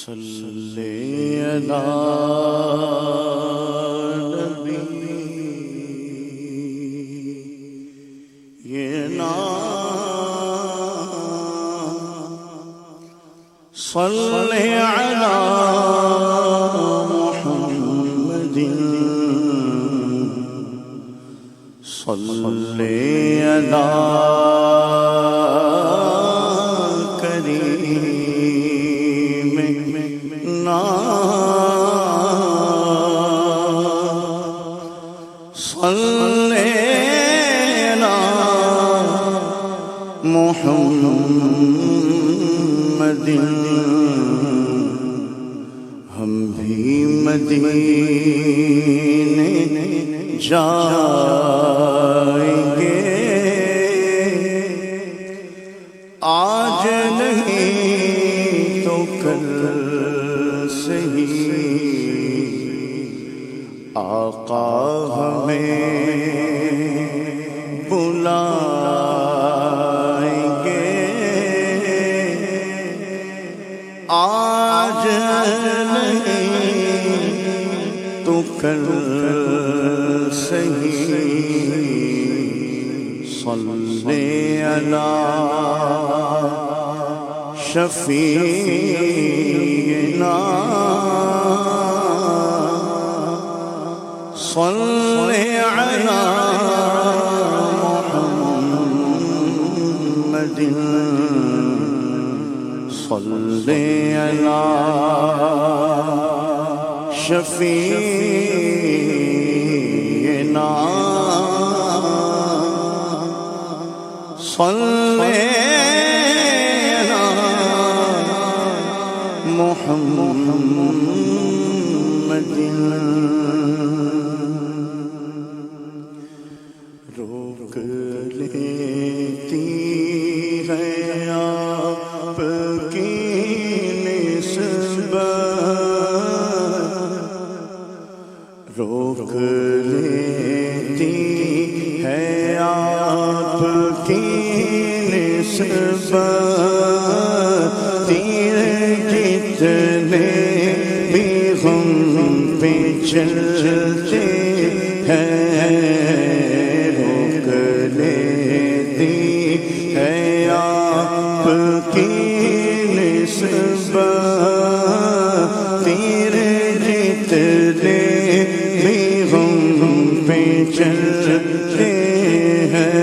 صلی علی نبینا صلی علی محمد صلی علی محمد ہم بھی مدینے جائیں گے، آج نہیں تو کل سہی آقا ہمیں بلائیں گے، آج نہیں تو کل سہی صلی علی شفیعنا صلی علی محمد صلی علی شفیعنا صلی علی محمد روک لیتی ہے آپ کی نسبت، روک لیتی ہے آپ کی نسبت، تیر جتنے بھی ہم پہ چلتے ہیں، روک لیتی ہے آپ کی نسبت، تیر جتنے بھی ہم پہ چلتے ہیں،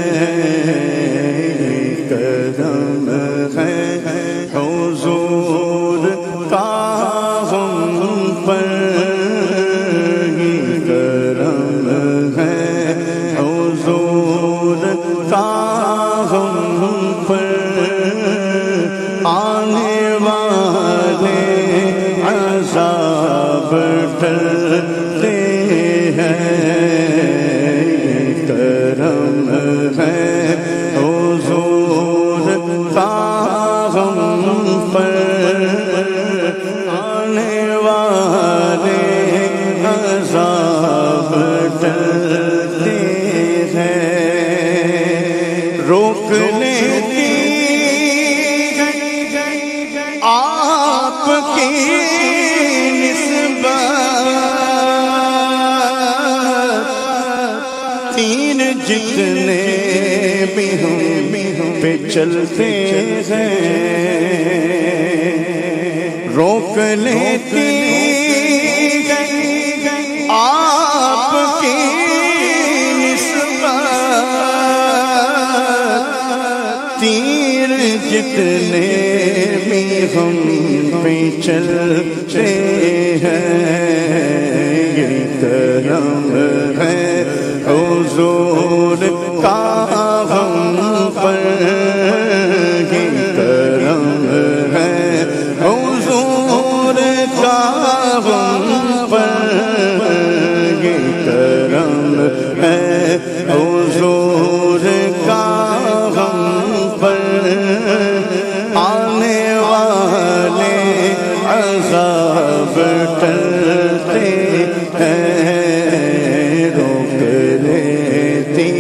کرم ہے حضور کا ہم پر، کرم ہے حضور کا ہم پر، آنے والے عذاب ٹلتے ہیں، کرم ہے حضور کا ہم پر، آنے والے عذاب ٹلتے ہیں، روک لیتی آپ کی نسبت، تین جتنے بھی ہم پہ چلتے ہیں، روک لیتی آپ کی نسبت، تیر جتنے بھی ہم پہ چلتے ہیں، یہ کرم ہے حضور کا ہم پر، یہ کرم ہے حضور کا ہم پر، یہ کرم ہے حضور کا ہم پر، آنے والے عذاب ٹلتے ہیں، روک لیتی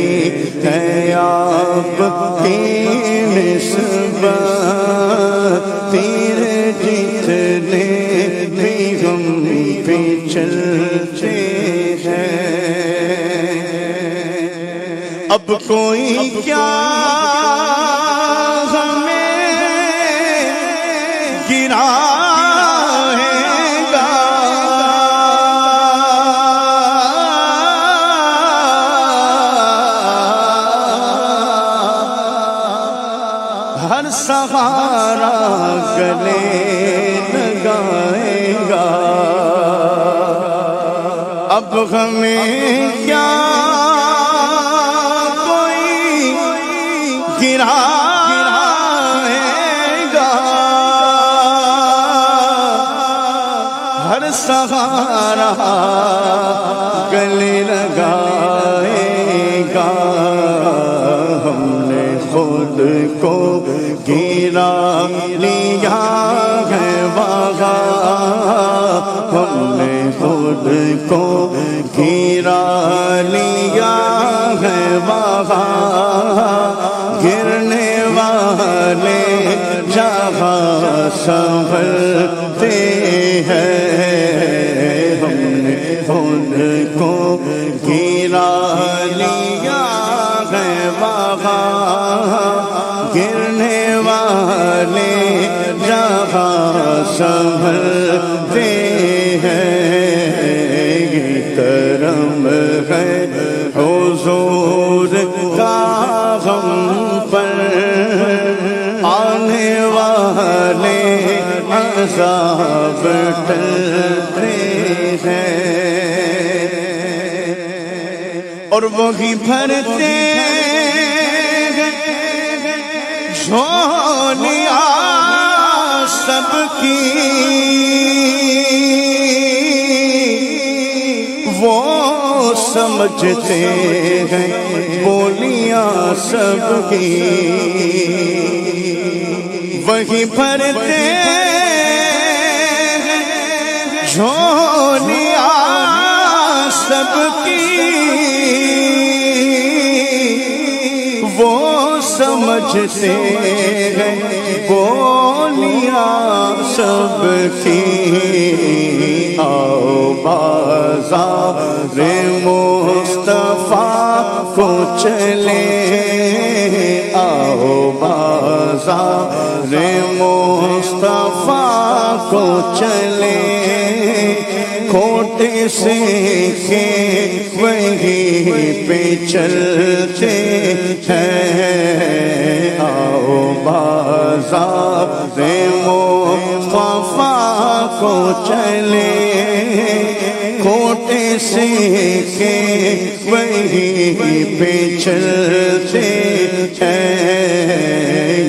ہے آپ کی نسبت، تیر جتنے چلتے ہیں، اب کوئی کیا ہمیں گرائے گا، ہر سہارا گلے لگائے گا، اب ہمیں کیا کوئی گرائے گا، ہر سہارا گلے لگائے گا، ہم نے خود کو گرا لیا ہے وہاں، ہم نے خود کو گرا لیا ہے وہاں، گرنے والے جہاں سنبھلتے ہیں، ہم نے خود کو گرا لیا ہے وہاں، گرنے والے جہاں سنبھلتے ہیں، یہ کرم ہے حضور کا ہم پر، آنے والے عذاب ٹلتے ہیں، اور وہی بھرتے جھولیاں سب کی، وہ سمجھتے ہیں بولیاں سب کی، وہی بھرتے جھولیاں سب کی، وہ سمجھتے ہیں بولیاں سب کی، آؤ بازار مصطفیٰ کو چلے، آؤ بازار مصطفیٰ کو چلے، کھوٹے سے کے وہیں پہ چلتے ہیں، آؤ بازار مصطفیٰ کو چلے، کھوٹے سے کے وہیں پہ چلتے ہیں،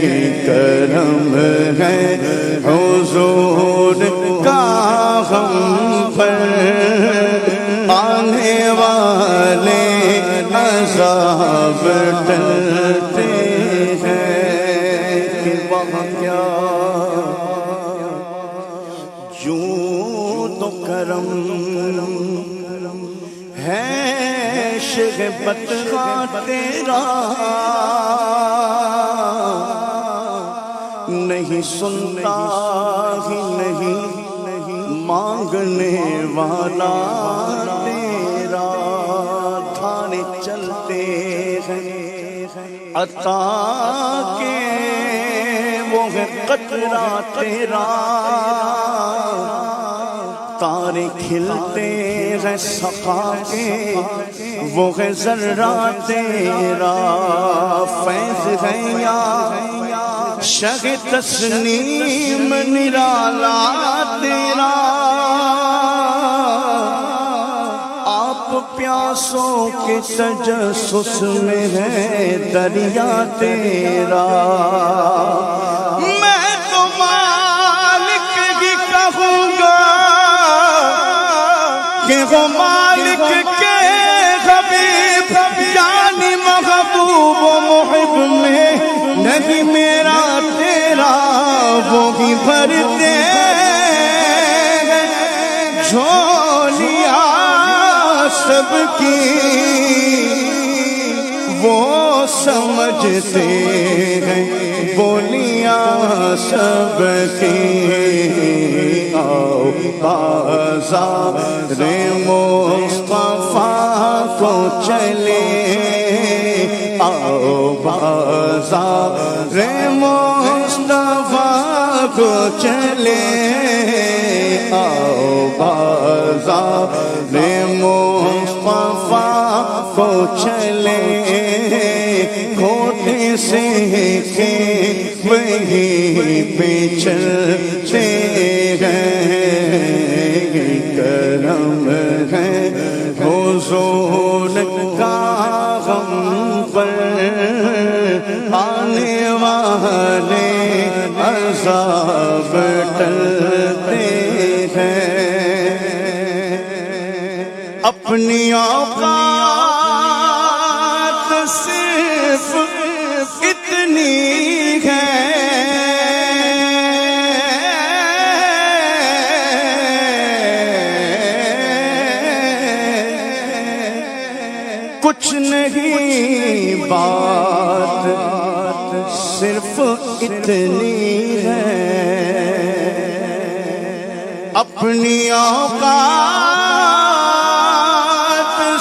یہ کرم ہے حضور کا ہم پر، آنے والے عذاب ٹلتے ہیں، کہ وہاں کیا یوں تو کرم ہے شہبت کا تیرا، نہیں سنتا ہی نہیں مانگنے والا تیرا، دھانے چلتے ہیں عطا کے وہ ہے قطرہ تیرا، تارے کھلتے ہیں سخا کے وہ ہے ذرہ تیرا، فیض ہے یا شہ تسنیم نرالا تیرا، آپ پیاسوں کے تجسس میں ہے دریا تیرا، میں تو مالک ہی کہوں گا کہ وہ مالک کے حبیب یعنی محبوب و محب میں نہیں میرا تیرا، وہی بھرتے جھولیاں سب کی، وہ سمجھتے ہیں بولیاں سب کی، آؤ بازار مصطفیٰ کو چلے آؤ بازار مصطفیٰ کو چلے آؤ بازار مصطفیٰ کو چلے کھوٹے سے کہ وہیں پہ چلتے ہیں کرم ہے حضور کا ہم پر آنے والے عذاب ٹلتے ہیں اپنی اوقات صرف اتنی ہے کچھ نہیں بات صرف اتنی ہے اپنی اوقات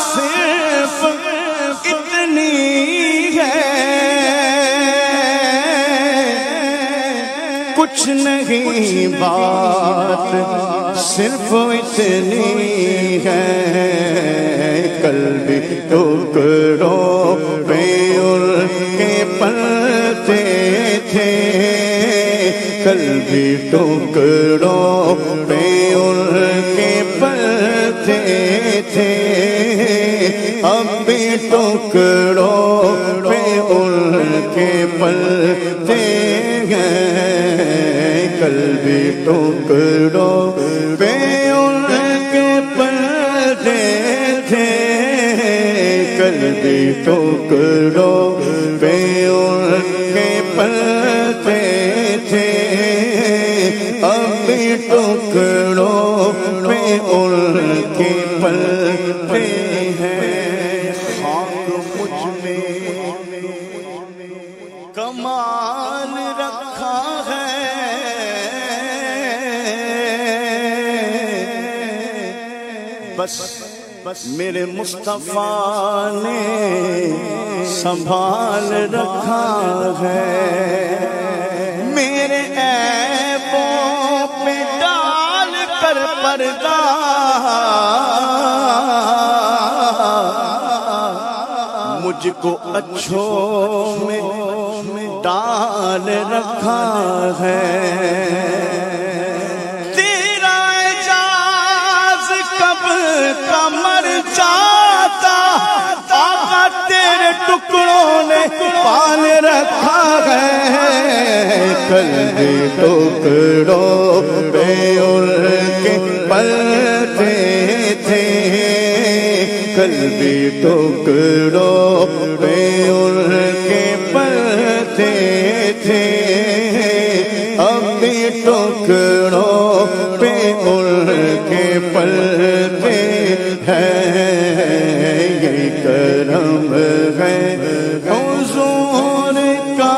صرف اتنی ہے کچھ نہیں بات صرف اتنی ہے قلبی ٹکڑوں پہ ان کے پلتے تھے قلبی ٹکڑوں پہ ان کے پلتے تھے اب بھی ٹکڑوں پہ ان کے پلتے ہیں قلبی ٹکڑوں پہ ان کے پلتے تھے قلبی ٹکڑوں پہ ان کے پلتے تھے اب بھی ٹکڑوں پہ ان کے پلتے ہیں خاک مجھ میں کمال رکھا ہے بس میرے مصطفیٰ نے سنبھال رکھا ہے میرے عیبوں پہ ڈال کر پردہ مجھ کو اچھوں میں ڈال رکھا ہے کمر جاتا آقا تیرے ٹکڑوں نے پال رکھا ہے قلبی ٹکڑوں پہ ان کے پلتے تھے قلبی ٹکڑوں پہ ان کے پلتے تھے اب بھی ٹکڑوں پہ ان کے پلتے ہیں یہ کرم ہے حضور کا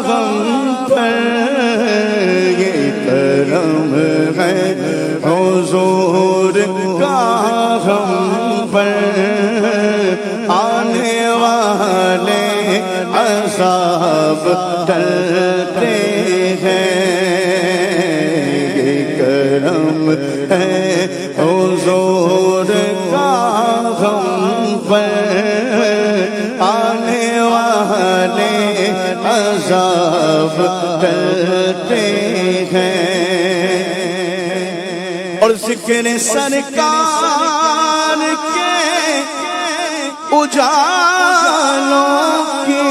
ہم پر یہ کرم ہے حضور کا ہم پر آنے والے عذاب ٹلتے ہیں یہ کرم ہے حضور کا ہم پر آنے والے عذاب ٹلتے ہیں اور ذکر سرکار کے اجالوں کی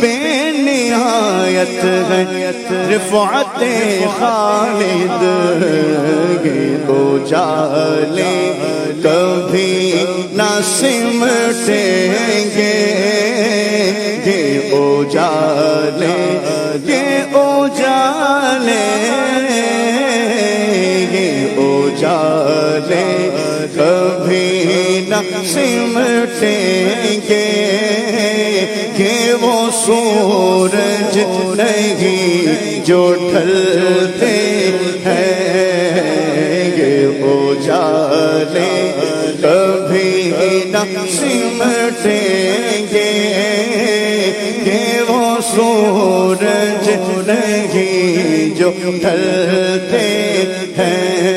بے نہایت ہے رفعت خالد یہ اجالے کبھی نہ سمٹیں گے یہ اجالے یہ اجالے یہ اجالے کبھی نہ سمٹیں گے کہ وہ سورج نہیں جو ڈھلتے سورج نہیں جو ڈھلتے ہیں،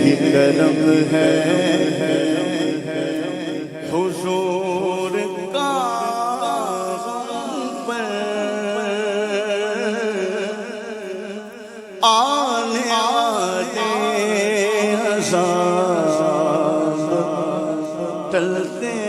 یہ کرم ہے حضور کا پر آنے عذاب ٹلتے